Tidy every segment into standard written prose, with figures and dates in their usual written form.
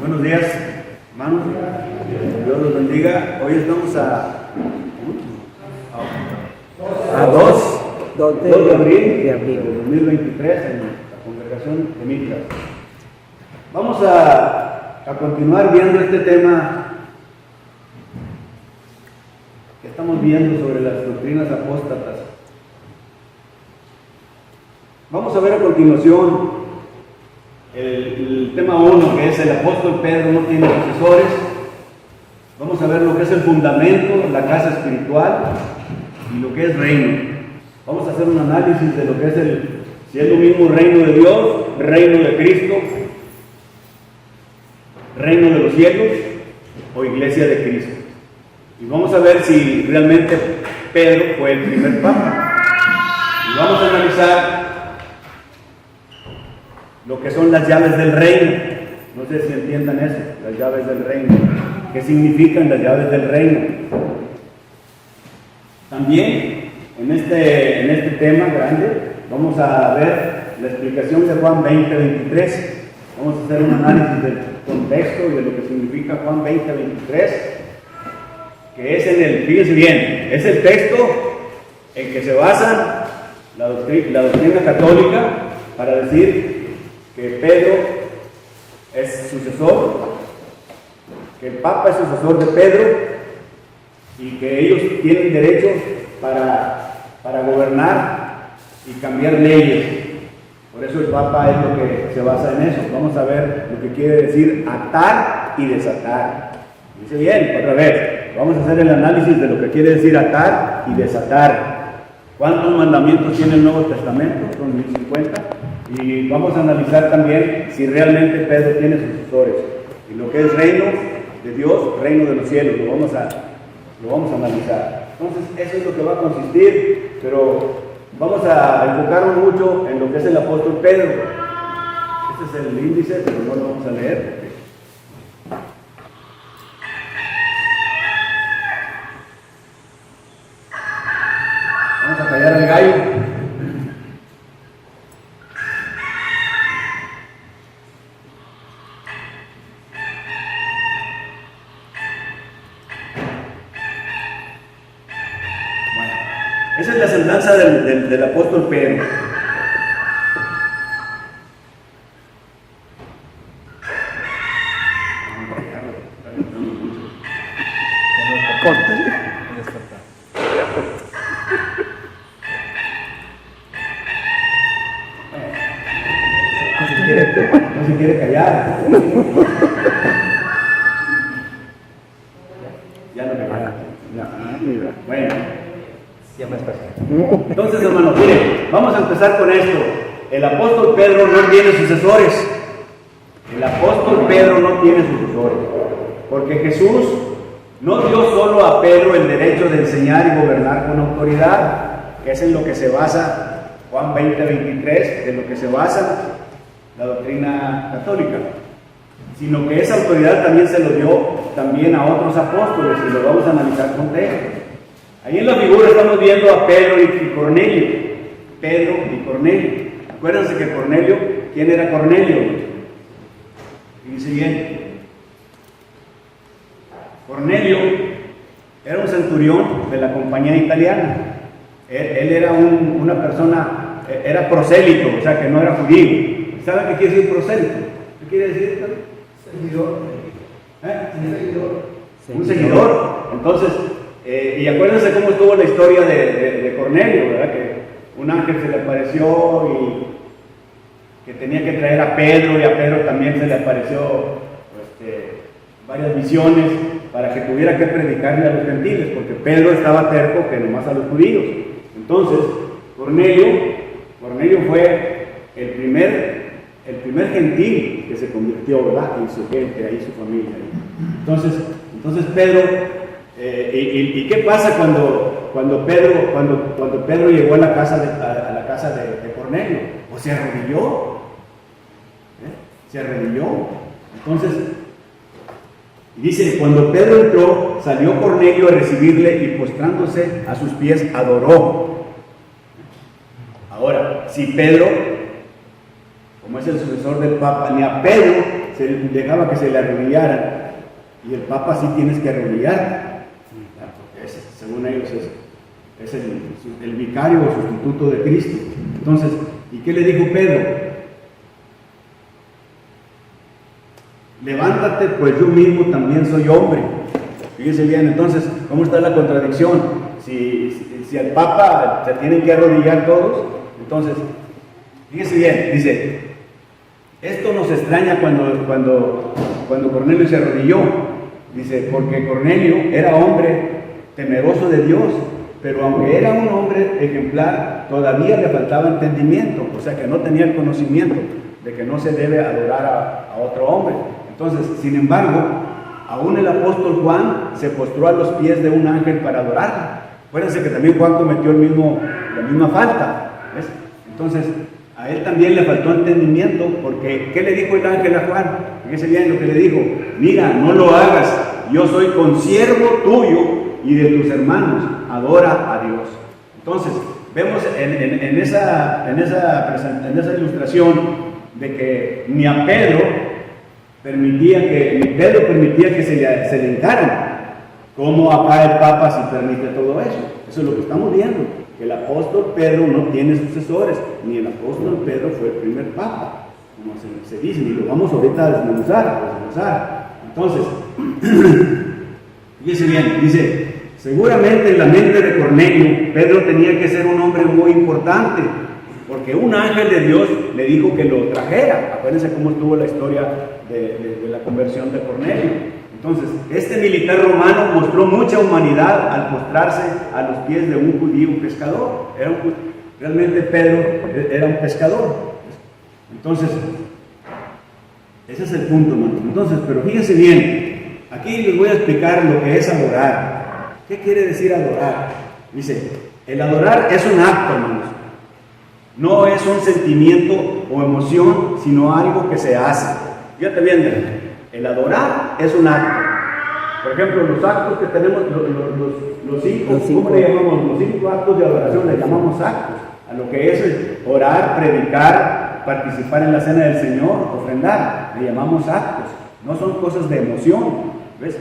Buenos días, hermanos. Dios los bendiga. Hoy estamos a 2 de abril de 2023 en la congregación de Mitras. Vamos a continuar viendo este tema que estamos viendo sobre las doctrinas apóstatas. Vamos a ver a continuación el tema 1, que es el apóstol Pedro no tiene sucesores. Vamos a ver lo que es el fundamento, la casa espiritual y lo que es reino. Vamos a hacer un análisis de lo que es si es lo mismo reino de Dios, reino de Cristo, reino de los cielos o iglesia de Cristo. Y vamos a ver si realmente Pedro fue el primer papa. Y vamos a analizar lo que son las llaves del reino. No sé si entiendan eso, las llaves del reino. ¿Qué significan las llaves del reino? También en este tema grande vamos a ver la explicación de Juan 20:23. Vamos a hacer un análisis del contexto y de lo que significa Juan 20:23, que es fíjense bien, es el texto en que se basa la doctrina católica para decir que Pedro es sucesor, que el Papa es sucesor de Pedro y que ellos tienen derecho para gobernar y cambiar leyes. Por eso el Papa es lo que se basa en eso. Vamos a ver lo que quiere decir atar y desatar. Dice bien, otra vez, vamos a hacer el análisis de lo que quiere decir atar y desatar. ¿Cuántos mandamientos tiene el Nuevo Testamento? Son 1050. Y vamos a analizar también si realmente Pedro tiene sucesores. Y lo que es reino de Dios, reino de los cielos, lo vamos a analizar. Entonces, eso es lo que va a consistir, pero vamos a enfocarnos mucho en lo que es el apóstol Pedro. Este es el índice, pero no lo vamos a leer. Vamos a callar al gallo. Esa es la semblanza del apóstol Pedro. No se quiere callar. Ya no me calla. Bueno. Entonces, hermanos, miren, vamos a empezar con esto. El apóstol Pedro no tiene sucesores. El apóstol Pedro no tiene sucesores. Porque Jesús no dio solo a Pedro el derecho de enseñar y gobernar con autoridad, que es en lo que se basa Juan 20:23, de lo que se basa la doctrina católica, sino que esa autoridad también se lo dio también a otros apóstoles, y lo vamos a analizar con texto. Ahí en la figura estamos viendo a Pedro y Cornelio. Pedro y Cornelio. Acuérdense que Cornelio, ¿quién era Cornelio? Fíjense bien. Cornelio era un centurión de la compañía italiana. Él era una persona, era prosélito, o sea que no era judío. ¿Saben qué quiere decir prosélito? ¿Qué quiere decir? Seguidor. Un seguidor. Entonces, y acuérdense cómo estuvo la historia de Cornelio, ¿verdad? Que un ángel se le apareció y que tenía que traer a Pedro, y a Pedro también se le apareció varias visiones para que tuviera que predicarle a los gentiles, porque Pedro estaba terco que nomás a los judíos. Entonces, Cornelio fue el primer gentil que se convirtió, ¿verdad? Y su gente, ahí su familia. Entonces Pedro, ¿y qué pasa cuando Pedro llegó a la casa de Cornelio? Pues se arrodilló. Se arrodilló. Entonces, dice, cuando Pedro entró, salió Cornelio a recibirle y postrándose a sus pies adoró. Ahora, si Pedro, como es el sucesor del Papa, ni a Pedro dejaba que se le arrodillaran, y el Papa sí tienes que arrodillar, porque según ellos es el vicario o sustituto de Cristo. Entonces, ¿y qué le dijo Pedro? Levántate, pues yo mismo también soy hombre. Fíjense bien, entonces, ¿cómo está la contradicción? Si al Papa se tienen que arrodillar todos, entonces, fíjense bien, dice, esto nos extraña cuando Cornelio se arrodilló, dice, porque Cornelio era hombre temeroso de Dios, pero aunque era un hombre ejemplar, todavía le faltaba entendimiento, o sea que no tenía el conocimiento de que no se debe adorar a otro hombre. Entonces, sin embargo, aún el apóstol Juan se postró a los pies de un ángel para adorarlo. Acuérdense que también Juan cometió la misma falta, ¿ves? Entonces, a él también le faltó entendimiento, porque ¿qué le dijo el ángel a Juan? Fíjense bien lo que le dijo: mira, no lo hagas, yo soy consiervo tuyo y de tus hermanos, adora a Dios. Entonces, vemos en esa ilustración de que ni Pedro permitía que se le hincaran, como acá el Papa sí permite todo eso. Eso es lo que estamos viendo, que el apóstol Pedro no tiene sucesores, ni el apóstol Pedro fue el primer Papa, como se dice, y lo vamos ahorita a desmenuzar. Entonces, fíjense bien, dice, seguramente en la mente de Cornelio, Pedro tenía que ser un hombre muy importante, porque un ángel de Dios le dijo que lo trajera. Acuérdense cómo estuvo la historia de la conversión de Cornelio. Entonces, este militar romano mostró mucha humanidad al postrarse a los pies de un judío pescador. Realmente Pedro era un pescador. Entonces, ese es el punto, hermanos. Entonces, pero fíjense bien, aquí les voy a explicar lo que es adorar. ¿Qué quiere decir adorar? Dice, el adorar es un acto, hermanos. No es un sentimiento o emoción, sino algo que se hace. Fíjate bien, el adorar es un acto. Por ejemplo, los actos que tenemos, los cinco, ¿cómo le llamamos? Los 5 actos de adoración le llamamos actos. A lo que es orar, predicar, participar en la cena del Señor, ofrendar, le llamamos actos. No son cosas de emoción, ¿ves?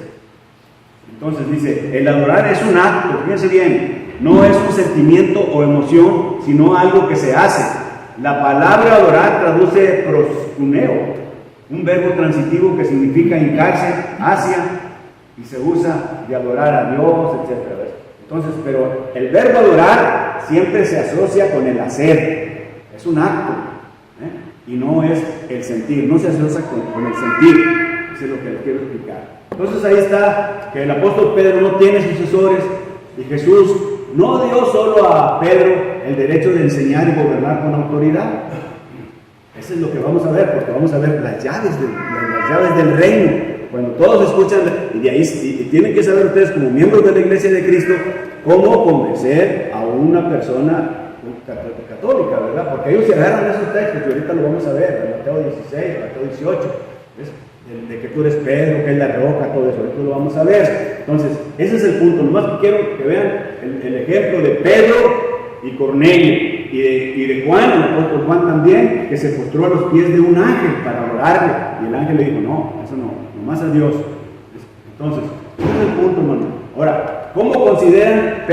Entonces dice, el adorar es un acto, fíjense bien, no es un sentimiento o emoción, sino algo que se hace. La palabra adorar traduce proskuneo, un verbo transitivo que significa hincarse hacia, y se usa de adorar a Dios, etc. Entonces, pero el verbo adorar siempre se asocia con el hacer, es un acto, y no es el sentir, no se asocia con el sentir. Eso es lo que les quiero explicar. Entonces ahí está, que el apóstol Pedro no tiene sucesores, y Jesús no dio solo a Pedro el derecho de enseñar y gobernar con autoridad. Eso es lo que vamos a ver, porque vamos a ver las llaves del reino. Cuando todos escuchan, y de ahí y tienen que saber ustedes como miembros de la Iglesia de Cristo, cómo convencer a una persona católica, ¿verdad? Porque ellos se agarran esos textos, y ahorita lo vamos a ver, Mateo 16, Mateo 18, ¿ves? De que tú eres Pedro, que es la roca, todo eso, ahorita lo vamos a ver. Entonces, ese es el punto. Nomás que quiero que vean el ejemplo de Pedro y Cornelio, y de Juan, el apóstol Juan también, que se postró a los pies de un ángel para adorarle, y el ángel le dijo, no, eso no, nomás a Dios. Entonces, ese es el punto, hermano. Ahora, ¿cómo consideran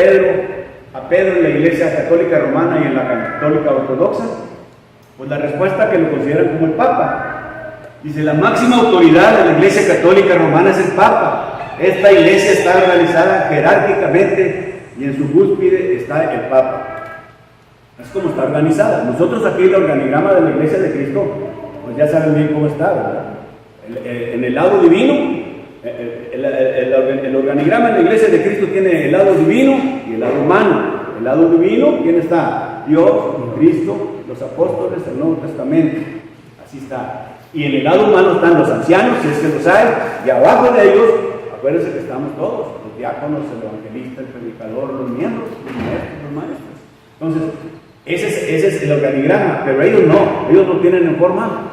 a Pedro en la Iglesia Católica Romana y en la Católica Ortodoxa? Pues la respuesta que lo consideran como el Papa. Dice, la máxima autoridad de la Iglesia Católica Romana es el Papa. Esta iglesia está organizada jerárquicamente y en su cúspide está el Papa. Es como está organizada. Nosotros aquí el organigrama de la Iglesia de Cristo, pues ya saben bien cómo está, ¿verdad? En el lado divino, el organigrama de la Iglesia de Cristo tiene el lado divino y el lado humano. El lado divino, ¿quién está? Dios, Cristo, los apóstoles, el Nuevo Testamento. Así está. Y en el lado humano están los ancianos, si es que los hay, y abajo de ellos, acuérdense que estamos todos, los diáconos, el evangelista, el predicador, los miembros, los maestros. Entonces, ese es el organigrama, pero ellos no tienen en forma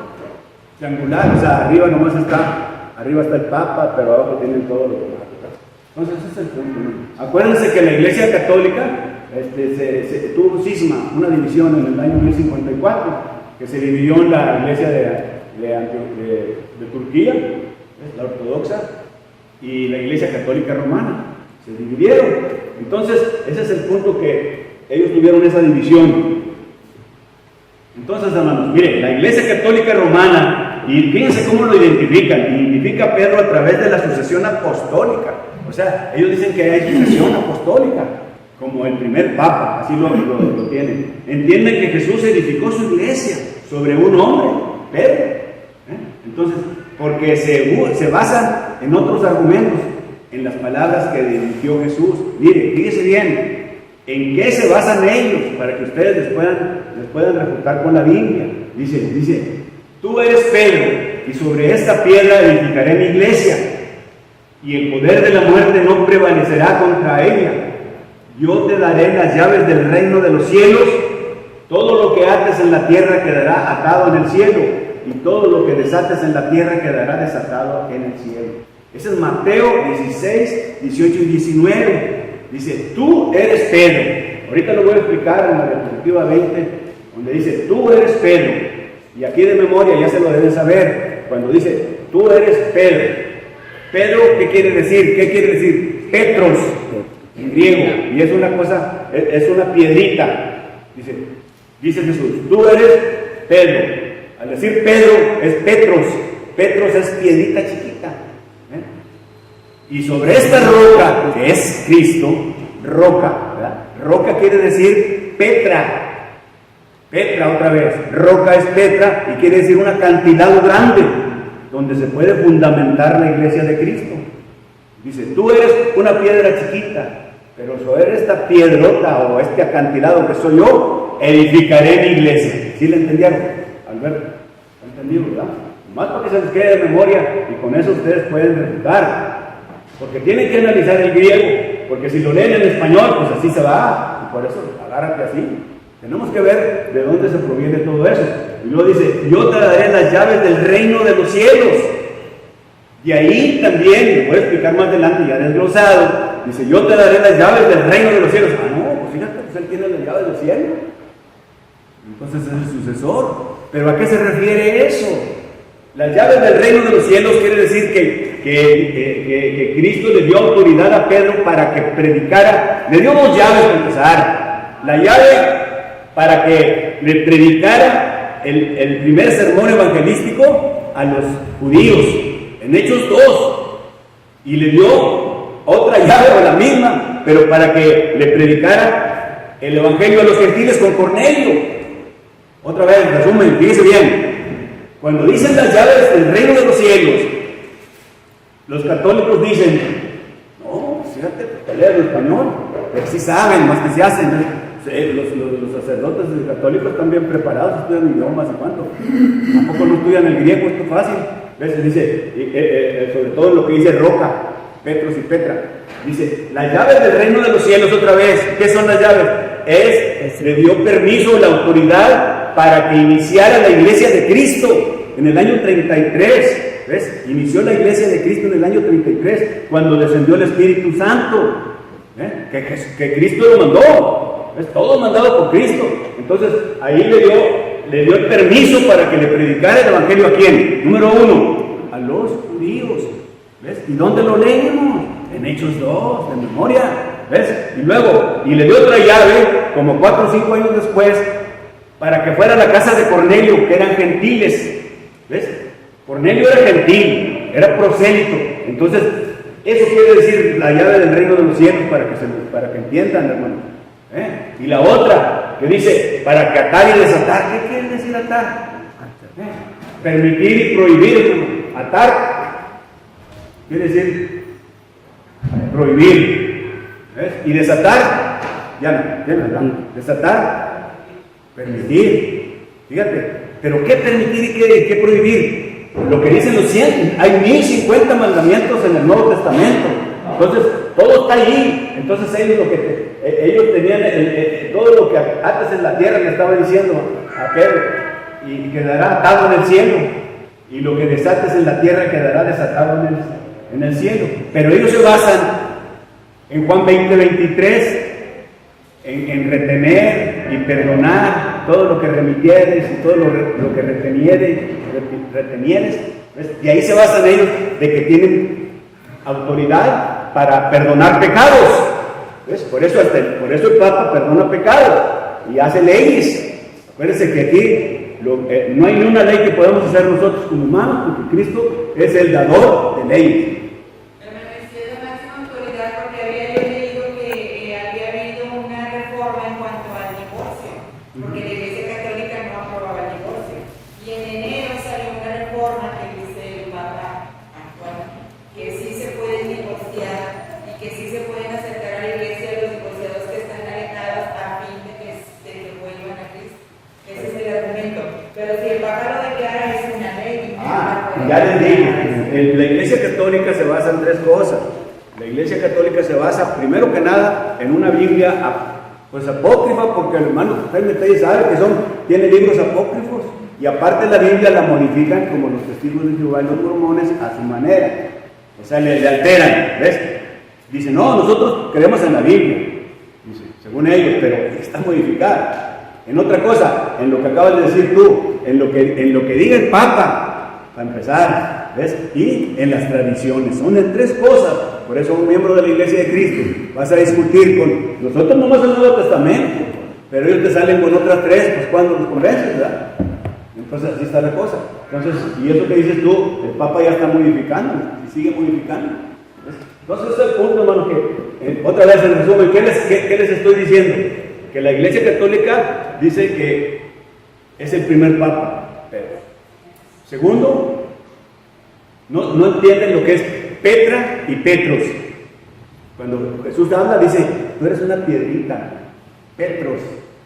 triangular, o sea, arriba está el Papa, pero abajo tienen todo lo demás. Entonces, ese es el punto, ¿no? Acuérdense que la Iglesia Católica se tuvo cisma, una división en el año 1054, que se dividió en la Iglesia de Turquía, la ortodoxa, y la Iglesia Católica Romana. Se dividieron. Entonces, ese es el punto, que ellos tuvieron esa división. Entonces, hermanos, miren, la Iglesia Católica Romana, y fíjense cómo lo identifican. Identifica a Pedro a través de la sucesión apostólica. O sea, ellos dicen que hay sucesión apostólica, como el primer papa, así lo tienen. Entienden que Jesús edificó su iglesia sobre un hombre, Pedro. Entonces, porque se basan en otros argumentos, en las palabras que dirigió Jesús. Mire, fíjese bien, ¿en qué se basan ellos? Para que ustedes les puedan refutar con la Biblia. Dice, tú eres Pedro, y sobre esta piedra edificaré mi iglesia, y el poder de la muerte no prevalecerá contra ella. Yo te daré las llaves del reino de los cielos. Todo lo que ates en la tierra quedará atado en el cielo, y todo lo que desates en la tierra quedará desatado en el cielo. Ese es Mateo 16, 18 y 19. Dice, tú eres Pedro. Ahorita lo voy a explicar en la diapositiva 20, donde dice, tú eres Pedro. Y aquí de memoria ya se lo deben saber. Cuando dice, tú eres Pedro. Pedro, ¿qué quiere decir? ¿Qué quiere decir? Petros, en griego. Y es una cosa, es una piedrita. Dice Jesús, tú eres Pedro. Al decir Pedro, es Petros. Petros es piedrita chiquita. Y sobre esta roca, que es Cristo, roca, ¿verdad? Roca quiere decir Petra. Petra otra vez. Roca es Petra y quiere decir un acantilado grande, donde se puede fundamentar la iglesia de Cristo. Dice, tú eres una piedra chiquita, pero sobre esta piedrota o este acantilado que soy yo, edificaré mi iglesia. ¿Sí le entendieron? Alberto, ¿lo entendido, verdad? Más para que se les quede de memoria, y con eso ustedes pueden refutar. Porque tienen que analizar el griego, porque si lo leen en español, pues así se va, y por eso agárrate así. Tenemos que ver de dónde se proviene todo eso. Y luego dice, yo te daré las llaves del reino de los cielos. Y ahí también, lo voy a explicar más adelante, ya desglosado, dice, yo te daré las llaves del reino de los cielos. Ah, no, pues fíjate, pues él tiene las llaves del cielo. Entonces es el sucesor. ¿Pero a qué se refiere eso? Las llaves del reino de los cielos quiere decir que Cristo le dio autoridad a Pedro para que predicara. Le dio dos llaves para empezar. La llave para que le predicara el primer sermón evangelístico a los judíos, en Hechos 2. Y le dio otra llave o la misma, pero para que le predicara el evangelio a los gentiles con Cornelio. Otra vez, resumen, fíjese bien. Cuando dicen las llaves del reino de los cielos, los católicos dicen, no, fíjate, te lees el español, pero sí saben, más que se hacen. Los sacerdotes católicos están bien preparados, estudian idiomas y cuánto. Tampoco no estudian el griego, esto es fácil. ¿Ves? Dice, sobre todo lo que dice Roca, Petros y Petra. Dice, las llaves del reino de los cielos, otra vez, ¿qué son las llaves? Le dio permiso, la autoridad, para que iniciara la iglesia de Cristo en el año 33. ¿Ves? Inició la iglesia de Cristo en el año 33, cuando descendió el Espíritu Santo. Que Cristo lo mandó. ¿Ves? Todo mandado por Cristo. Entonces, ahí le dio el permiso para que le predicara el evangelio. ¿A quién? Número 1, a los judíos. ¿Ves? ¿Y dónde lo leemos? En Hechos 2, de memoria. ¿Ves? Y luego, y le dio otra llave, como 4 o 5 años después, para que fuera a la casa de Cornelio, que eran gentiles. ¿Ves? Cornelio era gentil, era prosélito. Entonces, eso quiere decir la llave del reino de los cielos, para que entiendan, hermano. Y la otra, que dice, para que atar y desatar. ¿Qué quiere decir atar? Permitir y prohibir, hermano. Atar quiere decir prohibir. ¿Ves? Y desatar, ya no, ¿verdad? Desatar, permitir. Fíjate, pero ¿qué permitir y qué prohibir? Lo que dicen los 100, hay 1050 mandamientos en el Nuevo Testamento. Entonces, todo está ahí. Entonces ellos tenían todo lo que atas en la tierra, le estaba diciendo a Pedro, y quedará atado en el cielo. Y lo que desates en la tierra quedará desatado en el cielo. Pero ellos se basan en Juan 20:23, en retener y perdonar todo lo que remitieres y todo lo que retenieres, ¿ves? Y ahí se basan ellos de que tienen autoridad para perdonar pecados, ¿ves? Por eso el Papa perdona pecados y hace leyes. Acuérdense que aquí no hay ni una ley que podamos hacer nosotros como humanos, porque Cristo es el dador de leyes. Ya les digo, la Iglesia Católica se basa en tres cosas. La Iglesia Católica se basa, primero que nada, en una Biblia pues apócrifa, porque el hermano Jaime Telles sabe que tiene libros apócrifos, y aparte la Biblia la modifican como los testigos de Jehová y los mormones a su manera. O sea, le alteran, ¿ves? Dicen, no, nosotros creemos en la Biblia, dice, según ellos, pero está modificada. En otra cosa, en lo que acabas de decir tú, en lo que diga el Papa, para empezar, ¿ves? Y en las tradiciones, son en tres cosas. Por eso un miembro de la Iglesia de Cristo vas a discutir con nosotros nomás el Nuevo Testamento, pero ellos te salen con otras tres, pues cuando los convences, ¿verdad? Entonces así está la cosa. Entonces, y eso que dices tú, el Papa ya está modificando y sigue modificando. ¿Ves? Entonces ese es el punto, hermano, que otra vez en resumen, ¿qué les estoy diciendo? Que la Iglesia Católica dice que es el primer Papa, Pedro. Segundo, no entienden lo que es Petra y Petros. Cuando Jesús habla, dice, tú eres una piedrita, Petros,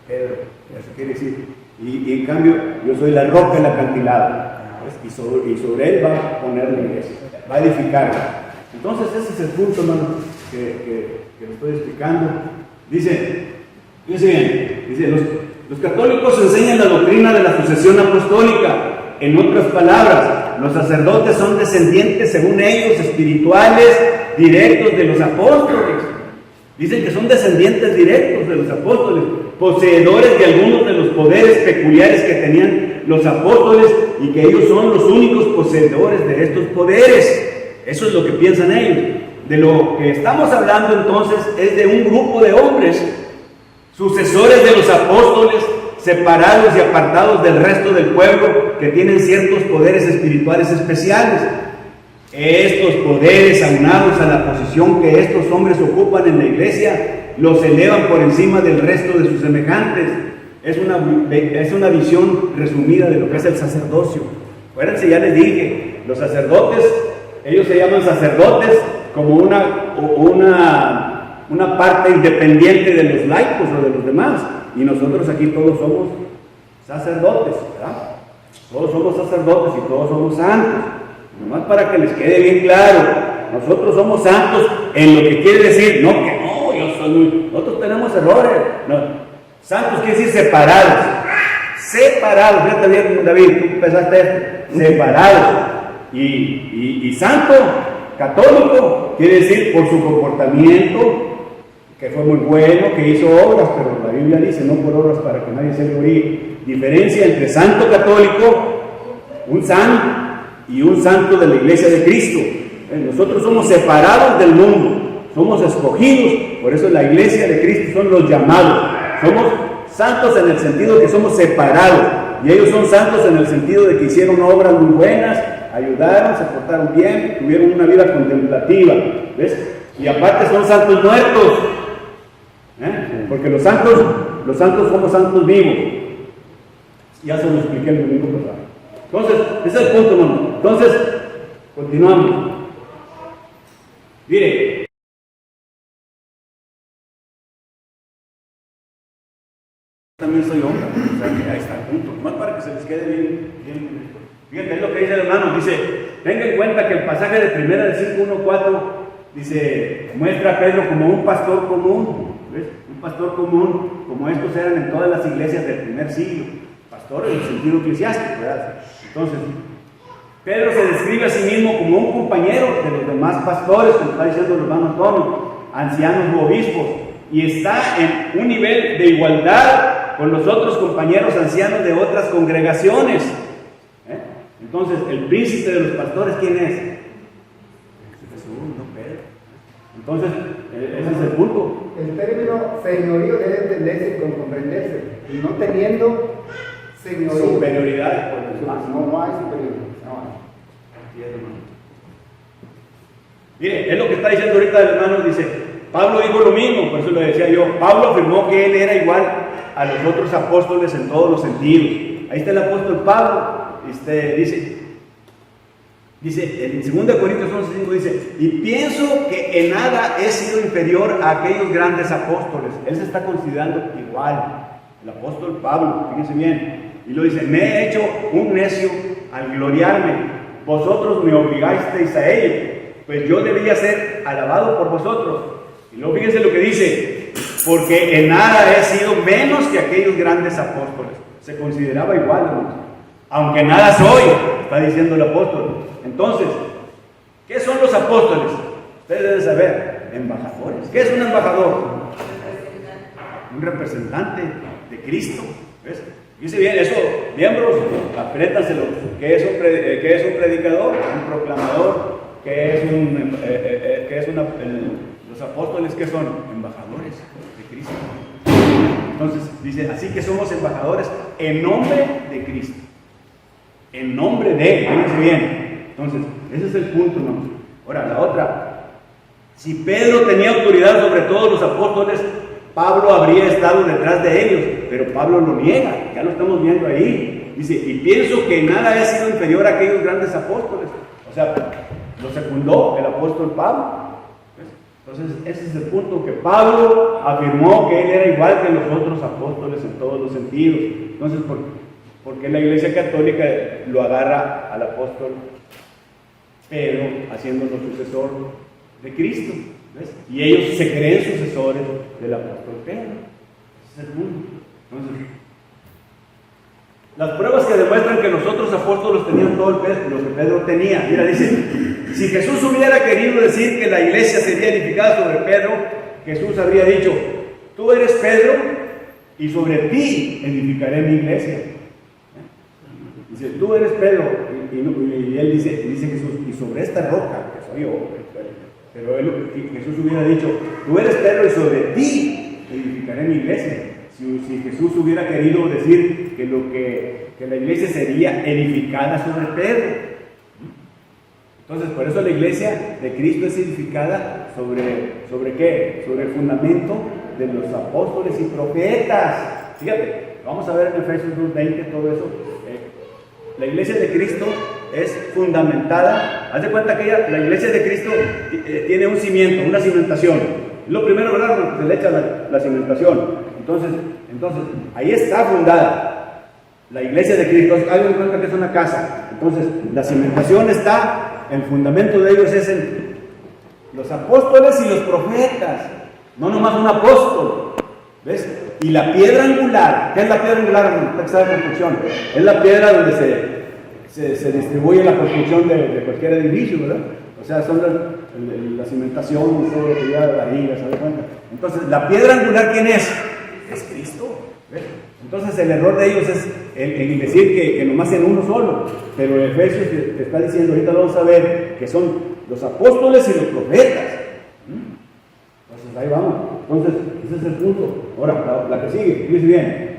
Pedro, eso quiere decir. Y en cambio, yo soy la roca del acantilado, y sobre él va a poner la iglesia, va a edificarla. Entonces ese es el punto, hermano, que lo estoy explicando. Dice bien, los católicos enseñan la doctrina de la sucesión apostólica. En otras palabras, los sacerdotes son descendientes, según ellos, espirituales, directos de los apóstoles. Dicen que son descendientes directos de los apóstoles, poseedores de algunos de los poderes peculiares que tenían los apóstoles, y que ellos son los únicos poseedores de estos poderes. Eso es lo que piensan ellos. De lo que estamos hablando entonces es de un grupo de hombres, sucesores de los apóstoles, separados y apartados del resto del pueblo, que tienen ciertos poderes espirituales especiales. Estos poderes, aunados a la posición que estos hombres ocupan en la iglesia, los elevan por encima del resto de sus semejantes. Es una visión resumida de lo que es el sacerdocio. Acuérdense, ya les dije, los sacerdotes, ellos se llaman sacerdotes como una parte independiente de los laicos o de los demás. Y nosotros aquí todos somos sacerdotes, ¿verdad? Todos somos sacerdotes y todos somos santos. Nomás para que les quede bien claro, nosotros somos santos en lo que quiere decir, no que no, nosotros tenemos errores. No. Santos quiere decir separados. Separados, fíjate bien, David, tú empezaste esto, separados. Y santo, católico, quiere decir por su comportamiento, que fue muy bueno, que hizo obras, pero la Biblia dice, no por obras para que nadie se gloríe. Diferencia entre santo católico, un santo, y un santo de la iglesia de Cristo. Nosotros somos separados del mundo, somos escogidos, por eso la iglesia de Cristo son los llamados. Somos santos en el sentido de que somos separados, y ellos son santos en el sentido de que hicieron obras muy buenas, ayudaron, se portaron bien, tuvieron una vida contemplativa, ¿ves? Y aparte son santos muertos, porque los santos somos santos vivos. Ya se lo expliqué el domingo pasado. Entonces, ese es el punto, hermano. Entonces, continuamos. Mire, también soy hombre, o sea que ahí está el punto. Más para que se les quede bien. Fíjate, es lo que dice el hermano. Dice, tenga en cuenta que el pasaje de 1 de 5:1-4 dice, muestra a Pedro como un pastor común. ¿Ves? Un pastor común, como estos eran en todas las iglesias del primer siglo. Pastor en el sentido eclesiástico, ¿verdad? Entonces, Pedro se describe a sí mismo como un compañero de los demás pastores, como está diciendo el hermano Antonio, ancianos u obispos, y está en un nivel de igualdad con los otros compañeros ancianos de otras congregaciones. Entonces, el príncipe de los pastores, ¿quién es? Jesús, no Pedro. Entonces, ese es el punto. El término señorío debe entenderse con comprenderse, y no teniendo señorío. Superioridad por los demás. No hay superioridad. No hay. Mire, es lo que está diciendo ahorita el hermano, dice, Pablo dijo lo mismo, por eso lo decía yo. Pablo afirmó que él era igual a los otros apóstoles en todos los sentidos. Ahí está el apóstol Pablo, dice en 2 Corintios 11:5 dice, y pienso que en nada he sido inferior a aquellos grandes apóstoles. Él se está considerando igual, el apóstol Pablo, fíjense bien. Y lo dice, me he hecho un necio al gloriarme, vosotros me obligasteis a ello, pues yo debía ser alabado por vosotros. Y luego fíjense lo que dice, porque en nada he sido menos que aquellos grandes apóstoles. Se consideraba igual, hermanos. Aunque nada soy, está diciendo el apóstol. Entonces, ¿qué son los apóstoles? Ustedes deben saber, embajadores. ¿Qué es un embajador? Un representante de Cristo. ¿Ves? Dice bien, eso, miembros, apréntanselo. ¿Qué es un predicador? Un proclamador. Los apóstoles, ¿qué son? Embajadores de Cristo. Entonces, dice, así que somos embajadores en nombre de Cristo. En nombre de, fíjense bien. Entonces, ese es el punto, ¿no? Ahora, la otra. Si Pedro tenía autoridad sobre todos los apóstoles, Pablo habría estado detrás de ellos, pero Pablo lo niega, ya lo estamos viendo ahí. Dice, y pienso que nada ha sido inferior a aquellos grandes apóstoles. O sea, lo secundó el apóstol Pablo. Entonces, ese es el punto, que Pablo afirmó que él era igual que los otros apóstoles en todos los sentidos. Entonces, porque la Iglesia Católica lo agarra al apóstol Pedro haciéndolo sucesor de Cristo, ¿ves? Y ellos se creen sucesores del apóstol Pedro. Ese es el punto. Entonces, las pruebas que demuestran que los otros apóstoles tenían todo lo que Pedro tenía. Mira, dice, si Jesús hubiera querido decir que la iglesia sería edificada sobre Pedro, Jesús habría dicho, tú eres Pedro y sobre ti edificaré mi iglesia. Dice, tú eres Pedro, y él dice Jesús, y sobre esta roca, que soy yo, pero Jesús hubiera dicho, tú eres Pedro y sobre ti edificaré mi iglesia. Si Jesús hubiera querido decir que la iglesia sería edificada sobre Pedro. Entonces, por eso la iglesia de Cristo es edificada ¿sobre qué? Sobre el fundamento de los apóstoles y profetas. Fíjate, vamos a ver en Efesios 2:20 todo eso. La iglesia de Cristo es fundamentada. Haz de cuenta que la iglesia de Cristo tiene un cimiento, una cimentación. Lo primero, ¿verdad? Se le echa la cimentación. Entonces, ahí está fundada la iglesia de Cristo. Hagan en cuenta que es una casa. Entonces, la cimentación está, el fundamento de ellos es los apóstoles y los profetas. No nomás un apóstol. ¿Ves? Y la piedra angular, ¿qué es la piedra angular? En la construcción. Es la piedra donde se distribuye la construcción de cualquier edificio, ¿verdad? O sea, son la cimentación y todo lo que lleva la viga, ¿sabes cuenta? Entonces, la piedra angular, ¿quién es? Es Cristo. ¿Ves? Entonces, el error de ellos es el decir que nomás en uno solo. Pero Efesios te está diciendo, ahorita vamos a ver, que son los apóstoles y los profetas. Entonces, ahí vamos. Entonces, ese es el punto. Ahora, la que sigue, fíjese bien.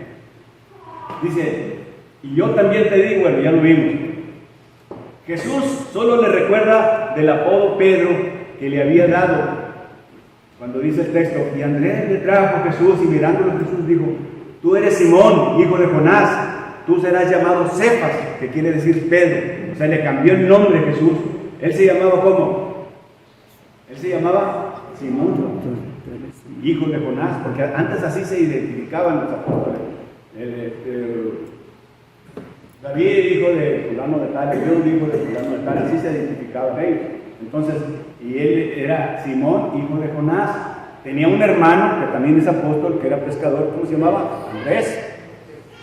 Dice, y yo también te digo, bueno, ya lo vimos. Jesús solo le recuerda del apodo Pedro que le había dado. Cuando dice el texto, y Andrés le trajo a Jesús, y mirándolo Jesús dijo, tú eres Simón, hijo de Jonás, tú serás llamado Cefas, que quiere decir Pedro. O sea, le cambió el nombre a Jesús. Él se llamaba ¿cómo? Él se llamaba Simón, hijo de Jonás, porque antes así se identificaban los apóstoles. David, hijo de fulano de tal, Dios, hijo de fulano de tal, así se identificaban ellos. Entonces, y él era Simón, hijo de Jonás. Tenía un hermano que también es apóstol, que era pescador, ¿cómo se llamaba? Andrés.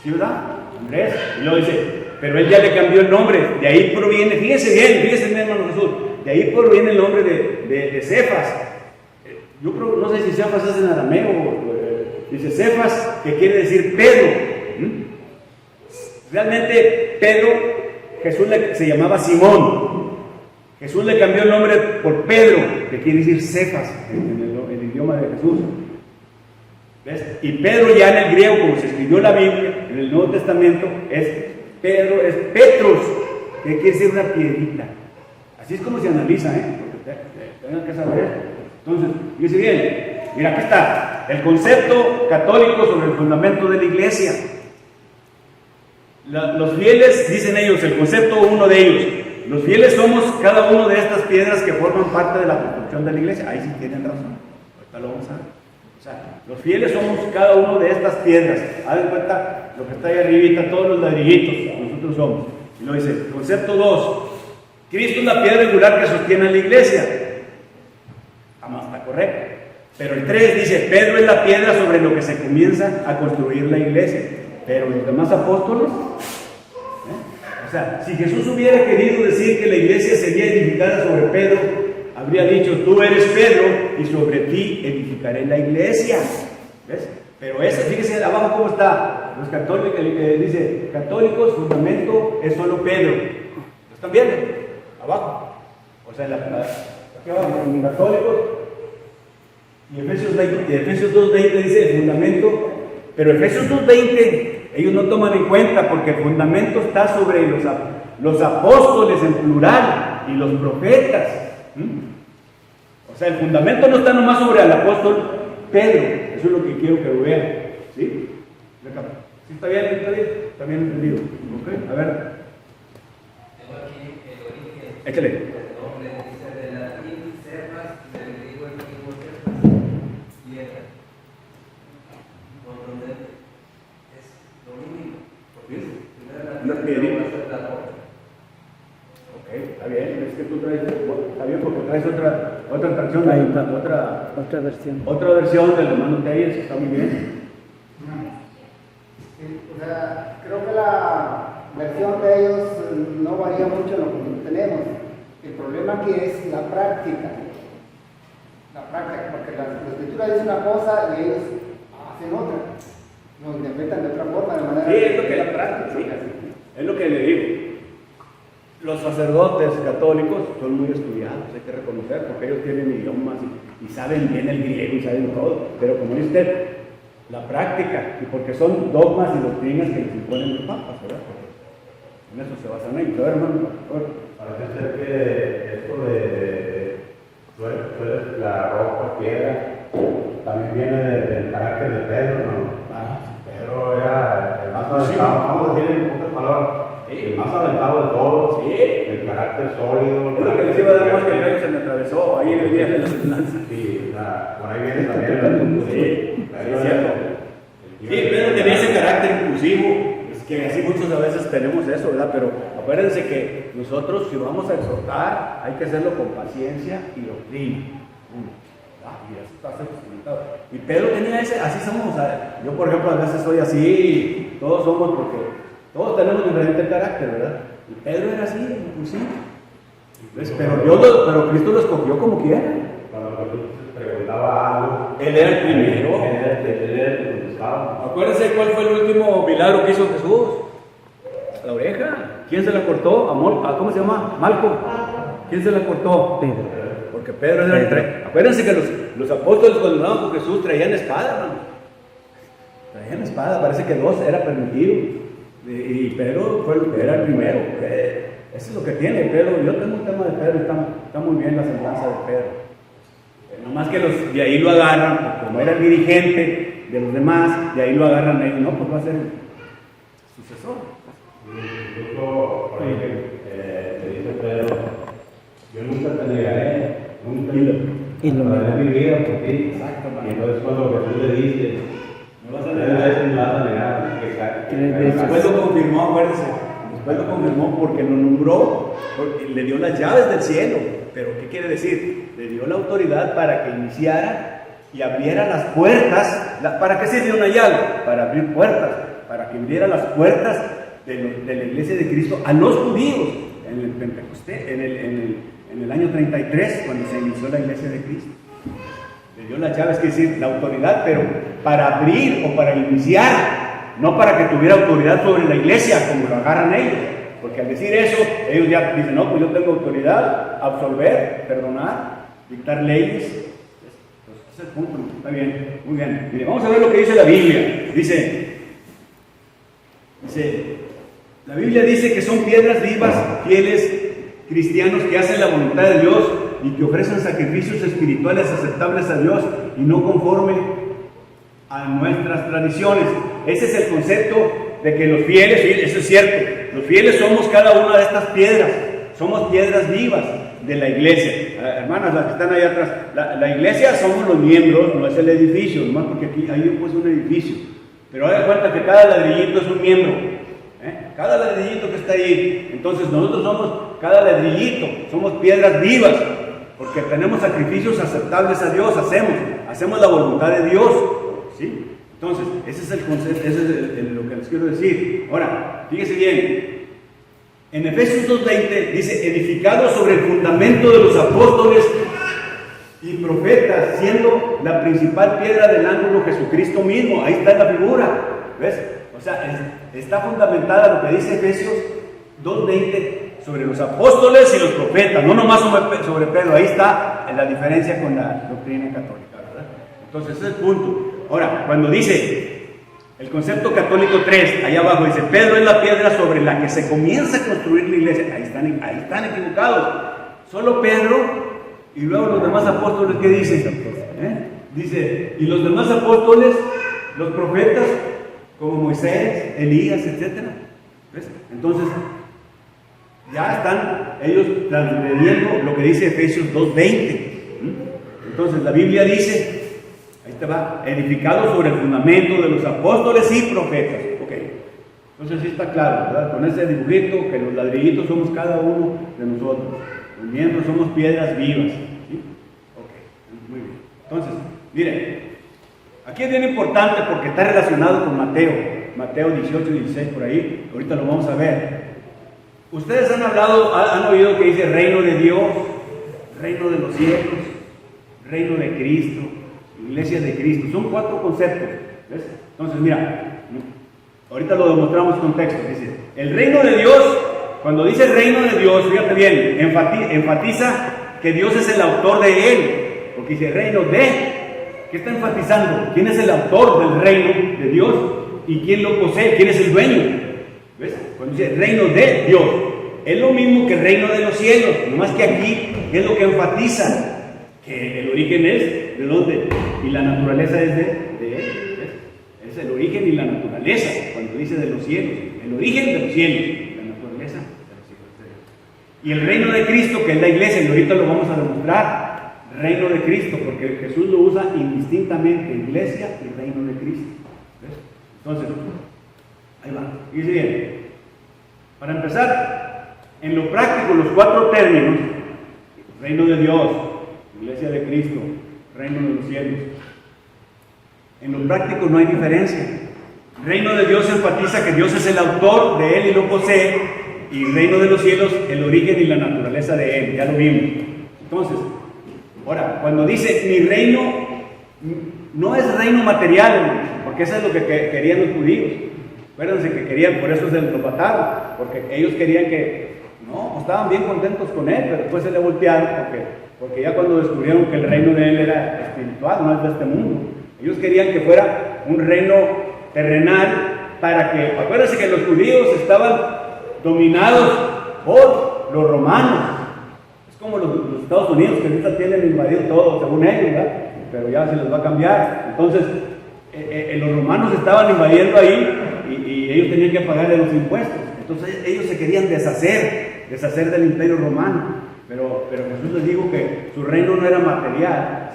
¿Sí, verdad? Andrés. Y luego dice, pero él ya le cambió el nombre. De ahí proviene, fíjese bien, hermano Jesús. De ahí proviene el nombre de Cefas. Yo creo, no sé si Cefas es en arameo, Dice Cefas, que quiere decir Pedro. Realmente Pedro, Jesús se llamaba Simón. Jesús le cambió el nombre por Pedro, que quiere decir Cefas en el idioma de Jesús. ¿Ves? Y Pedro ya en el griego, como se escribió la Biblia, en el Nuevo Testamento, es Pedro, es Petros, que quiere decir una piedrita. Así es como se analiza, porque tengan que saber esto. Entonces, fíjense bien, mira, aquí está, el concepto católico sobre el fundamento de la iglesia. Los fieles, dicen ellos, el concepto uno de ellos, los fieles somos cada uno de estas piedras que forman parte de la construcción de la iglesia. Ahí sí tienen razón, ahorita lo vamos a ver. O sea, los fieles somos cada uno de estas piedras. Hagan cuenta lo que está ahí arribita, todos los ladrillitos, nosotros somos. Y lo dice, concepto 2, Cristo es la piedra angular que sostiene a la iglesia. Jamás está correcto. Pero el 3 dice, Pedro es la piedra sobre lo que se comienza a construir la iglesia. Pero los demás apóstoles, o sea, si Jesús hubiera querido decir que la iglesia sería edificada sobre Pedro, habría dicho, tú eres Pedro y sobre ti edificaré la iglesia. ¿Ves? Pero ese, fíjese abajo cómo está. Los católicos, dice, católicos, fundamento es solo Pedro. ¿Lo están viendo? Abajo. O sea, aquí abajo, en católicos. Y Efesios 2:20 dice el fundamento. Pero Efesios 2:20 ellos no toman en cuenta porque el fundamento está sobre los apóstoles en plural y los profetas. O sea, el fundamento no está nomás sobre el apóstol Pedro. Eso es lo que quiero que lo vean. ¿Sí? ¿Sí está bien? ¿Está bien? Está bien entendido. ¿Ok? A ver. Tengo aquí el origen. Échale. El nombre dice de latín Cefas, del griego antiguo Cefas, piedra. Contundente. Es lo mínimo. Porque es Una piedrita. va a ser la roca. Ok, está bien. Es que tú traes, está bien porque traes otra tracción, ahí está, otra versión del hermano Telles, está muy bien. O sea, creo que la versión de ellos no varía mucho en lo que tenemos. El problema aquí es la práctica. La práctica, porque la escritura dice una cosa y ellos hacen otra. Lo interpretan de otra forma, de manera. Sí, es lo que la práctica, sí, es lo que le digo. Los sacerdotes católicos son muy estudiados, hay que reconocer, porque ellos tienen idiomas y saben bien el griego y saben todo. Pero como dice usted, la práctica, y porque son dogmas y doctrinas que les imponen los papas, ¿verdad? En eso se basan ellos. A ver, hermano, a ver. Parece ser que esto de tú eres la roca, piedra, también viene del carácter de Pedro, ¿no? Pedro era el más aventado, vamos a decir en pocas palabras, el más aventado de todos, el carácter sólido. Es lo que les iba a dar más que Pedro se me atravesó ahí en el día de la enseñanza. Sí, por ahí viene también. Es cierto. Sí, Pedro tenía ese carácter impulsivo, es que así muchas veces tenemos eso, ¿verdad? Pero acuérdense que nosotros, si vamos a exhortar, hay que hacerlo con paciencia y doctrina. Y así está experimentado. Y Pedro tenía ese, así somos. Yo, por ejemplo, a veces soy así, todos somos porque todos tenemos diferente carácter, ¿verdad? Y Pedro era así, impulsivo. Pero Cristo lo escogió como quiera. Cuando Jesús preguntaba algo, Él era el primero. Él era el que contestaba. Acuérdense cuál fue el último milagro que hizo Jesús. La oreja. ¿Quién se la cortó? ¿Cómo se llama? Malco. ¿Quién se la cortó? Pedro. Porque Pedro era el rey. Acuérdense que los apóstoles cuando andaban con Jesús traían espada, hermano. Traían espada, parece que 2 era permitido. Y Pedro era el primero. Eso es lo que tiene Pedro. Yo tengo un tema de Pedro, está muy bien la semblanza de Pedro. Nomás que de ahí lo agarran, porque como era el dirigente de los demás, de ahí lo agarran ellos. No, pues va a ser el sucesor. Incluso por ahí le dice Pedro, yo nunca te negaré, nunca daré mi vida por ti. Y entonces cuando Jesús le dice, Me vas a 3 negar. veces me vas a negar, Después lo confirmó, acuérdense. Después lo confirmó porque lo nombró, porque le dio las llaves del cielo. Pero ¿qué quiere decir? Le dio la autoridad para que iniciara y abriera las puertas. ¿Para qué sirvió una llave? Para abrir puertas, para que abriera las puertas de la iglesia de Cristo a los judíos en el Pentecostés, en el año 33, cuando se inició la iglesia de Cristo. Le dio las llaves, que decir, la autoridad, pero para abrir o para iniciar, no para que tuviera autoridad sobre la iglesia, como lo agarran ellos. Porque al decir eso, ellos ya dicen, no, pues yo tengo autoridad, absolver, perdonar, dictar leyes. Pues ese es el punto, está bien, muy bien. Mire, vamos a ver lo que dice la Biblia. Dice, la Biblia dice que son piedras vivas, fieles, cristianos que hacen la voluntad de Dios y que ofrecen sacrificios espirituales aceptables a Dios y no conforme a nuestras tradiciones. Ese es el concepto de que los fieles, y eso es cierto, los fieles somos cada una de estas piedras, somos piedras vivas de la iglesia. Hermanas, las que están allá atrás, la iglesia somos los miembros, no es el edificio, nomás porque aquí hay pues un edificio, pero haga cuenta que cada ladrillito es un miembro, cada ladrillito que está ahí. Entonces nosotros somos cada ladrillito, somos piedras vivas, porque tenemos sacrificios aceptables a Dios, hacemos la voluntad de Dios, ¿sí? Entonces, ese es el concepto, ese es lo que les quiero decir. Ahora, fíjese bien, en Efesios 2:20 dice, edificados sobre el fundamento de los apóstoles y profetas, siendo la principal piedra del ángulo Jesucristo mismo. Ahí está la figura, ¿ves? O sea, está fundamentada lo que dice Efesios 2:20 sobre los apóstoles y los profetas, no nomás sobre Pedro. Ahí está la diferencia con la doctrina católica, ¿verdad? Entonces, ese es el punto. Ahora, cuando dice el concepto católico 3, allá abajo dice, Pedro es la piedra sobre la que se comienza a construir la iglesia. Ahí están equivocados. Solo Pedro y luego los demás apóstoles, ¿qué dicen? Dice, y los demás apóstoles, los profetas, como Moisés, Elías, etc. ¿Ves? Entonces, ya están ellos transgrediendo lo que dice Efesios 2:20. Entonces, la Biblia dice, ahí te va, edificado sobre el fundamento de los apóstoles y profetas. Ok, entonces sí está claro, ¿verdad? Con ese dibujito, que los ladrillitos somos cada uno de nosotros. Los miembros somos piedras vivas. ¿Sí? Ok, muy bien. Entonces, miren, aquí es bien importante porque está relacionado con Mateo 18 y 16 por ahí. Ahorita lo vamos a ver. Ustedes han oído que dice reino de Dios, reino de los cielos, reino de Cristo, iglesia de Cristo. Son 4 conceptos, ¿ves? Entonces, mira, ahorita lo demostramos con texto. Dice, el reino de Dios, cuando dice el reino de Dios, fíjate bien, enfatiza que Dios es el autor de él, porque dice reino de. ¿Qué está enfatizando? ¿Quién es el autor del reino de Dios? ¿Y quién lo posee? ¿Quién es el dueño? ¿Ves? Cuando dice reino de Dios, es lo mismo que el reino de los cielos, nomás que aquí es lo que enfatiza, que el origen es de dónde, y la naturaleza es de él. ¿Ves? Es el origen y la naturaleza, cuando dice de los cielos, el origen de los cielos, la naturaleza de los cielos. Y el reino de Cristo, que es la iglesia, y ahorita lo vamos a demostrar. Reino de Cristo, porque Jesús lo usa indistintamente, iglesia y reino de Cristo. ¿Ves? Entonces, ahí va, dice bien. Para empezar, en lo práctico, los 4 términos, reino de Dios, iglesia de Cristo, reino de los cielos, en lo práctico no hay diferencia. Reino de Dios enfatiza que Dios es el autor de él y lo posee, y reino de los cielos, el origen y la naturaleza de él, ya lo vimos. Entonces, ahora, cuando dice mi reino, no es reino material, porque eso es lo que querían los judíos. Acuérdense que querían, por eso se lo mataron, porque ellos querían que, no, estaban bien contentos con él, pero después se le voltearon, porque ya cuando descubrieron que el reino de él era espiritual, no es de este mundo. Ellos querían que fuera un reino terrenal, para que, acuérdense que los judíos estaban dominados por los romanos. Como los Estados Unidos, que ahorita tienen invadido todo, según ellos, ¿verdad? Pero ya se les va a cambiar. Entonces, los romanos estaban invadiendo ahí y ellos tenían que pagarle los impuestos. Entonces, ellos se querían deshacer del imperio romano. Pero Jesús les dijo que su reino no era material,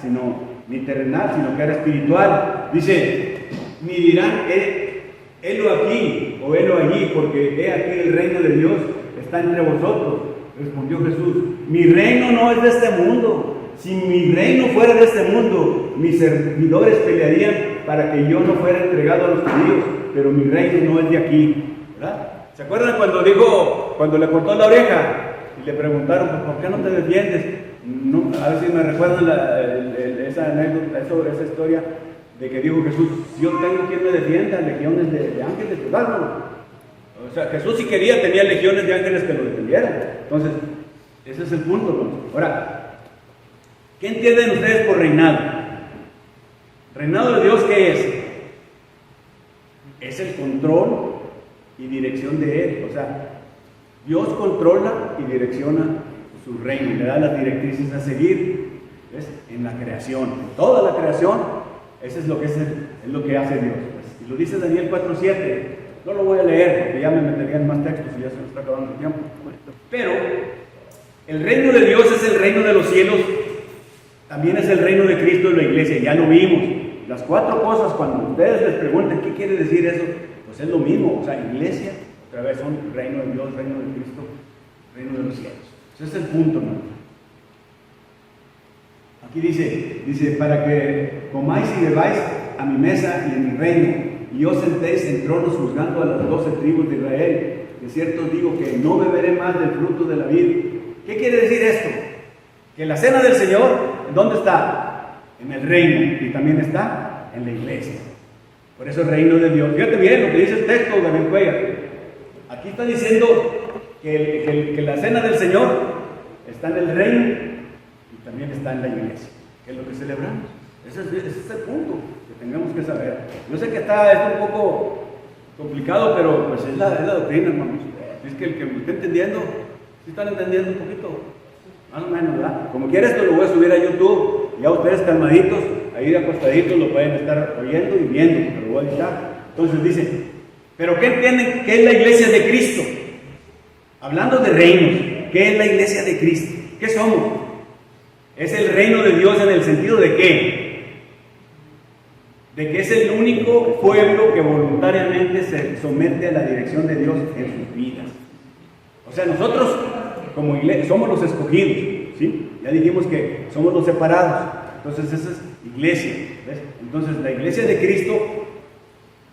ni terrenal, sino que era espiritual. Dice, ni dirán, helo aquí o helo allí, porque he aquí el reino de Dios está entre vosotros. Respondió Jesús, mi reino no es de este mundo. Si mi reino fuera de este mundo, mis servidores pelearían para que yo no fuera entregado a los judíos, pero mi reino no es de aquí. ¿Verdad? ¿Se acuerdan cuando le cortó la oreja y le preguntaron, ¿por qué no te defiendes? No, a ver si me recuerdan esa anécdota, esa historia de que dijo Jesús, si yo tengo quien me defienda, legiones de ángeles, pues dármelo. O sea, Jesús si quería tenía legiones de ángeles que lo defendieran. Entonces, ese es el punto, hermano. Ahora, ¿qué entienden ustedes por reinado? ¿Reinado de Dios qué es? Es el control y dirección de Él. O sea, Dios controla y direcciona su reino y le da las directrices a seguir. ¿Ves? En la creación, en toda la creación, eso es lo que, es lo que hace Dios. Pues, y lo dice Daniel 4:7. No lo voy a leer porque ya me metería en más textos y ya se me está acabando el tiempo. Pero el reino de Dios es el reino de los cielos, también es el reino de Cristo y la iglesia. Ya lo vimos. Las 4 cosas, cuando ustedes les pregunten qué quiere decir eso, pues es lo mismo. O sea, iglesia, otra vez son reino de Dios, reino de Cristo, reino de los cielos. Ese es el punto, ¿no? Aquí dice, para que comáis y bebáis a mi mesa y en mi reino, y os sentéis en tronos juzgando a las 12 tribus de Israel. De cierto os digo que no beberé más del fruto de la vid. ¿Qué quiere decir esto? Que la cena del Señor, ¿dónde está? En el reino, y también está en la iglesia. Por eso el reino de Dios. Fíjate bien lo que dice el texto, David Cuellar. Aquí está diciendo que la cena del Señor está en el reino y también está en la iglesia, que es lo que celebramos. Ese es el punto que tenemos que saber. Yo sé que está un poco complicado, pero pues es la doctrina, hermanos. Es que el que me esté entendiendo, ¿sí están entendiendo un poquito? Más o menos, ¿verdad? Como quiera, esto lo voy a subir a YouTube. Ya ustedes calmaditos, ahí de acostaditos, lo pueden estar oyendo y viendo, pero lo voy a editar. Entonces dice, ¿pero qué entienden? ¿Qué es la iglesia de Cristo? Hablando de reinos, ¿qué es la iglesia de Cristo? ¿Qué somos? Es el reino de Dios en el sentido de ¿qué? De que es el único pueblo que voluntariamente se somete a la dirección de Dios en sus vidas. O sea, nosotros como iglesia somos los escogidos, ¿sí? Ya dijimos que somos los separados. Entonces esa es iglesia, ¿ves? Entonces la iglesia de Cristo,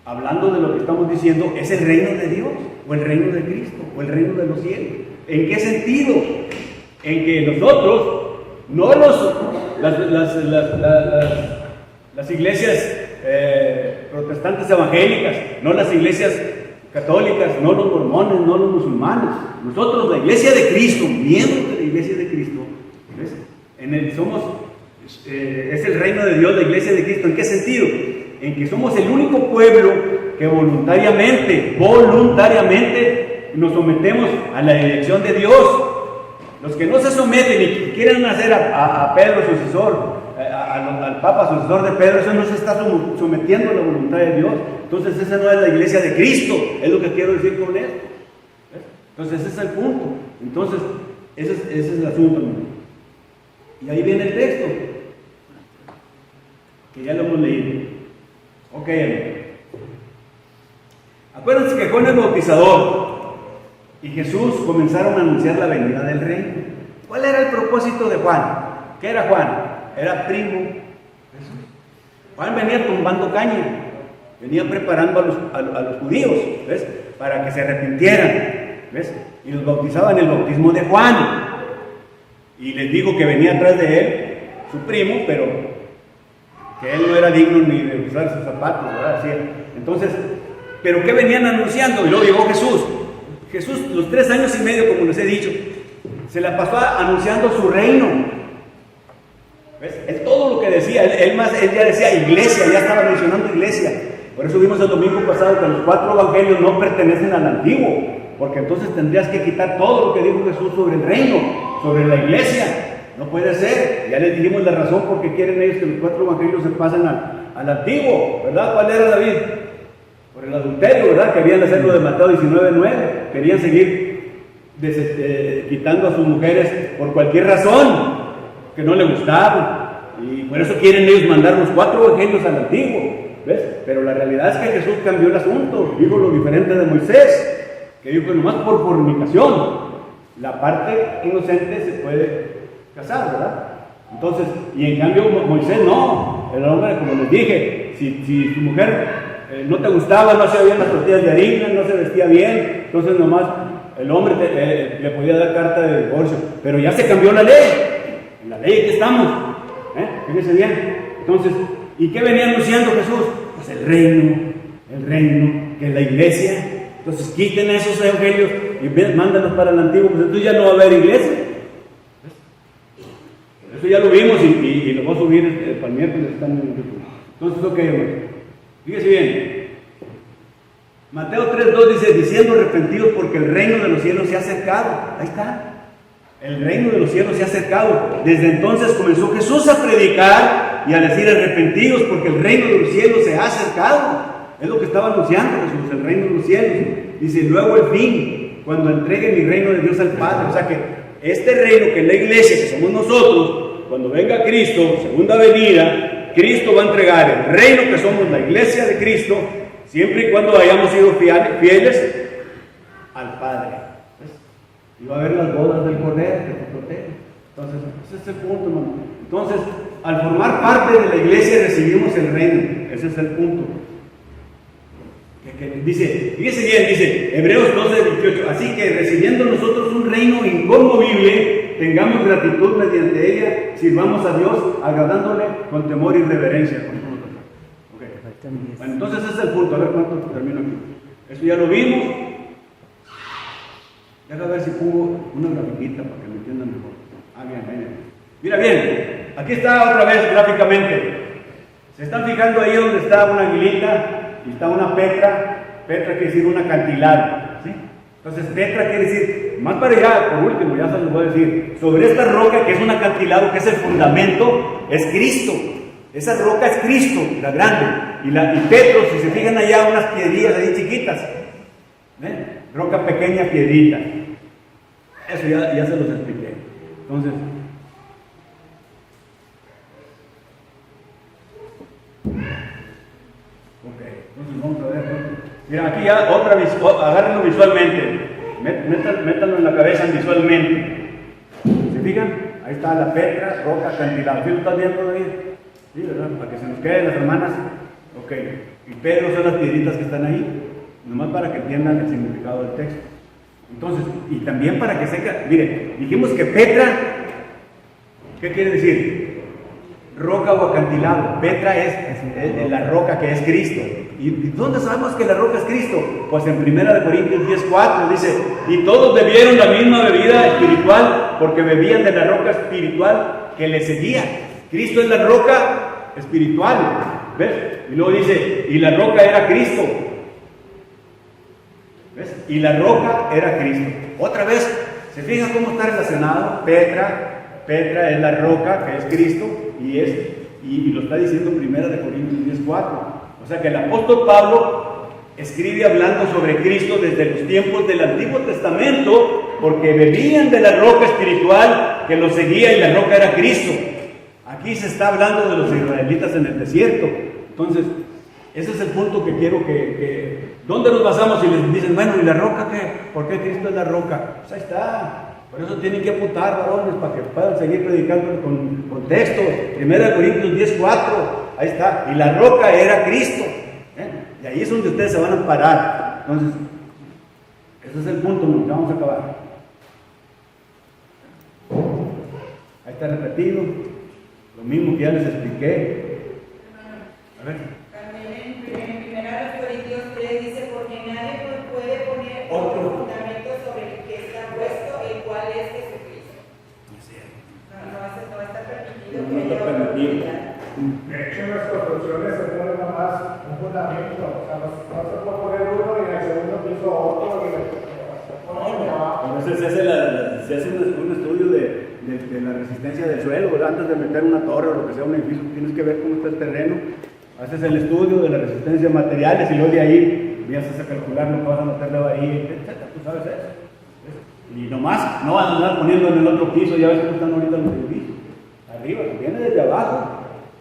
hablando de lo que estamos diciendo, es el reino de Dios, o el reino de Cristo, o el reino de los cielos. ¿En qué sentido? En que nosotros, no las iglesias protestantes evangélicas, no las iglesias católicas, no los mormones, no los musulmanes, nosotros, la iglesia de Cristo, miembros de la iglesia de Cristo, ¿ves? Es el reino de Dios, la iglesia de Cristo. ¿En qué sentido? En que somos el único pueblo que voluntariamente nos sometemos a la dirección de Dios. Los que no se someten y quieren hacer a Pedro sucesor, al Papa sucesor de Pedro, eso no se está sometiendo a la voluntad de Dios. Entonces esa no es la iglesia de Cristo, es lo que quiero decir con esto. ¿Ves? Entonces ese es el punto. Entonces ese es el asunto, ¿no? Y ahí viene el texto, que ya lo hemos leído. Ok, acuérdense que Juan el Bautizador y Jesús comenzaron a anunciar la venida del reino. ¿Cuál era el propósito de Juan? ¿Qué era Juan? Era primo Jesús. Juan venía tumbando caña, venía preparando a los judíos, ¿ves? Para que se arrepintieran, ¿ves? Y los bautizaban en el bautismo de Juan. Y les digo que venía atrás de él su primo, pero que él no era digno ni de usar sus zapatos, ¿verdad? Así. Entonces, ¿pero qué venían anunciando? Y luego llegó Jesús. Jesús, los 3 años y medio, como les he dicho, se la pasó anunciando su reino. ¿Ves? Él todo lo que decía, él ya decía iglesia, ya estaba mencionando iglesia. Por eso vimos el domingo pasado que los 4 evangelios no pertenecen al antiguo, porque entonces tendrías que quitar todo lo que dijo Jesús sobre el reino, sobre la iglesia. No puede ser. Ya les dijimos la razón por qué quieren ellos que los 4 evangelios se pasen al antiguo, ¿verdad? ¿Cuál era, David? Por el adulterio, ¿verdad? Querían hacerlo de Mateo 19:9. Querían seguir quitando a sus mujeres por cualquier razón que no le gustaban. Y por eso quieren ellos mandar los 4 evangelios al antiguo, ¿ves? Pero la realidad es que Jesús cambió el asunto. Dijo lo diferente de Moisés, que dijo que nomás por fornicación la parte inocente se puede casar, ¿verdad? Entonces, y en cambio Moisés no. El hombre, como les dije, si su mujer no te gustaba, no hacía bien las tortillas de harina, no se vestía bien, entonces nomás el hombre le podía dar carta de divorcio. Pero ya se cambió la ley. En la ley que estamos, Fíjese bien. Entonces, ¿y qué venía anunciando Jesús? Pues el reino, que es la iglesia. Entonces, quiten esos evangelios y mándalos para el antiguo, pues entonces ya no va a haber iglesia. Eso ya lo vimos y lo voy a subir para el miércoles, están en YouTube. Entonces, ok, fíjese bien. Mateo 3:2 dice, diciendo arrepentidos porque el reino de los cielos se ha acercado. Ahí está. El reino de los cielos se ha acercado. Desde entonces comenzó Jesús a predicar y a decir arrepentidos porque el reino de los cielos se ha acercado. Es lo que estaba anunciando Jesús, el reino de los cielos. Dice, luego el fin, cuando entregue mi reino de Dios al Padre. O sea que este reino que es la iglesia, que somos nosotros, cuando venga Cristo, segunda venida, Cristo va a entregar el reino que somos la iglesia de Cristo, siempre y cuando hayamos sido fieles al Padre. Y va a haber las bodas del Cordero que te protegen. Entonces, ese es el punto, hermano. Entonces, al formar parte de la iglesia recibimos el reino. Ese es el punto. Que dice, fíjese bien, dice Hebreos 12:28. Así que recibiendo nosotros un reino inconmovible, tengamos gratitud mediante ella, sirvamos a Dios, agradándole con temor y reverencia. Okay. Bueno, entonces ese es el punto. A ver cuánto termino aquí. Eso ya lo vimos. Déjame ver si pongo una grafiquita para que me entiendan mejor. Bien. Mira bien, aquí está otra vez gráficamente. ¿Se están fijando ahí donde está una aguilita y está una Petra? Petra quiere decir un acantilado, ¿sí? Entonces Petra quiere decir, más para allá, por último, ya se los voy a decir, sobre esta roca que es un acantilado, que es el fundamento, es Cristo. Esa roca es Cristo, la grande. Y Petro, si se fijan allá, unas piedrillas ahí chiquitas. Roca pequeña, piedrita. Eso ya se los expliqué. Entonces, vamos a ver. Mira, aquí ya otra vez, agárrenlo visualmente. Métanlo en la cabeza visualmente. ¿Se fijan? Ahí está la Petra, roca, acantilado. ¿Sí lo están viendo ahí? Sí, ¿verdad? Para que se nos queden las hermanas. Ok. Y Pedro son las piedritas que están ahí. Nomás para que entiendan el significado del texto. Entonces, y también para que sepa, miren, dijimos que Petra, ¿qué quiere decir? Roca o acantilado. Petra es la roca que es Cristo. ¿Y dónde sabemos que la roca es Cristo? Pues en 1 Corintios 10:4 dice, y todos bebieron la misma bebida espiritual, porque bebían de la roca espiritual que les seguía. Cristo es la roca espiritual. ¿Ves? Y luego dice, y la roca era Cristo. ¿Ves? Y la roca era Cristo. Otra vez, ¿se fijan cómo está relacionado? Petra es la roca que es Cristo y lo está diciendo 1 Corintios 10:4. O sea que el apóstol Pablo escribe hablando sobre Cristo desde los tiempos del Antiguo Testamento, porque bebían de la roca espiritual que los seguía y la roca era Cristo. Aquí se está hablando de los israelitas en el desierto. Entonces, ese es el punto que quiero que ¿dónde nos basamos? Y les dicen, bueno, ¿y la roca qué? ¿Por qué Cristo es la roca? Pues ahí está. Por eso tienen que apuntar, varones, para que puedan seguir predicando con textos. 1 Corintios 10:4. Ahí está. Y la roca era Cristo. Y ahí es donde ustedes se van a parar. Entonces, ese es el punto, ¿no? Ya vamos a acabar. Ahí está repetido. Lo mismo que ya les expliqué. A ver. También en 1 Corintios 3 dice, porque nadie puede poner otro fundamento sobre el que está puesto, el cual es Jesucristo. No está permitido. No está permitido. De hecho, en las construcciones se pone nomás un fundamento. O sea, no se puede poner uno y en el segundo piso otro. A veces se hace un estudio de la resistencia del suelo, ¿verdad? Antes de meter una torre o lo que sea, un edificio, tienes que ver cómo está el terreno. Haces el estudio de la resistencia de materiales y luego de ahí empiezas a calcular lo que vas a meterle ahí, etc. Tú sabes eso. Y nomás no vas a andar poniendo en el otro piso, ya ves cómo están ahorita los edificios. Arriba, viene desde abajo.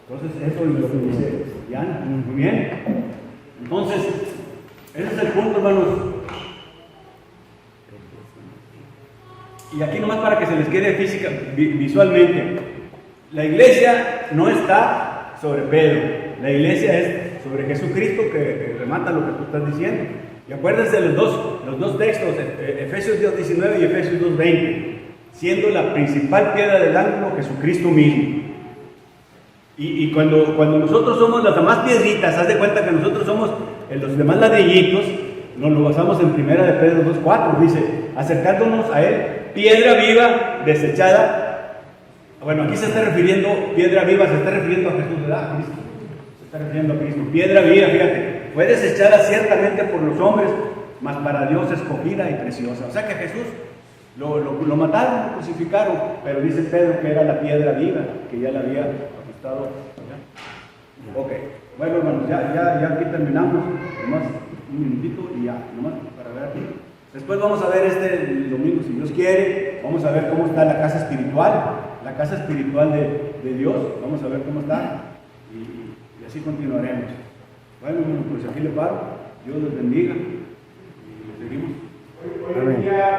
Entonces, eso es lo que dice Diana. Muy bien. Entonces, ese es el punto, hermanos. Y aquí nomás para que se les quede física, visualmente. La iglesia no está sobre Pedro. La iglesia es sobre Jesucristo, que remata lo que tú estás diciendo. Y acuérdense de los dos textos, Efesios 2:19 y Efesios 2:20, siendo la principal piedra del ángulo Jesucristo mismo. Y cuando nosotros somos las demás piedritas, haz de cuenta que nosotros somos los demás ladrillitos, nos lo basamos en 1 de Pedro 2:4, dice, acercándonos a él, piedra viva, desechada. Bueno, aquí se está refiriendo, piedra viva, se está refiriendo a Jesús, ¿verdad? Cristo. Se está refiriendo a Cristo. Piedra viva, fíjate, fue desechada ciertamente por los hombres, mas para Dios escogida y preciosa. O sea que Jesús lo mataron, lo crucificaron, pero dice Pedro que era la piedra viva, que ya la había ajustado. ¿Ya? Ok, bueno hermanos, ya aquí terminamos, nomás un minutito y ya, nomás para ver aquí. Después vamos a ver el domingo, si Dios quiere, vamos a ver cómo está la casa espiritual de Dios, vamos a ver cómo está y así continuaremos. Bueno, pues aquí le paro, Dios les bendiga y le seguimos. Hoy en día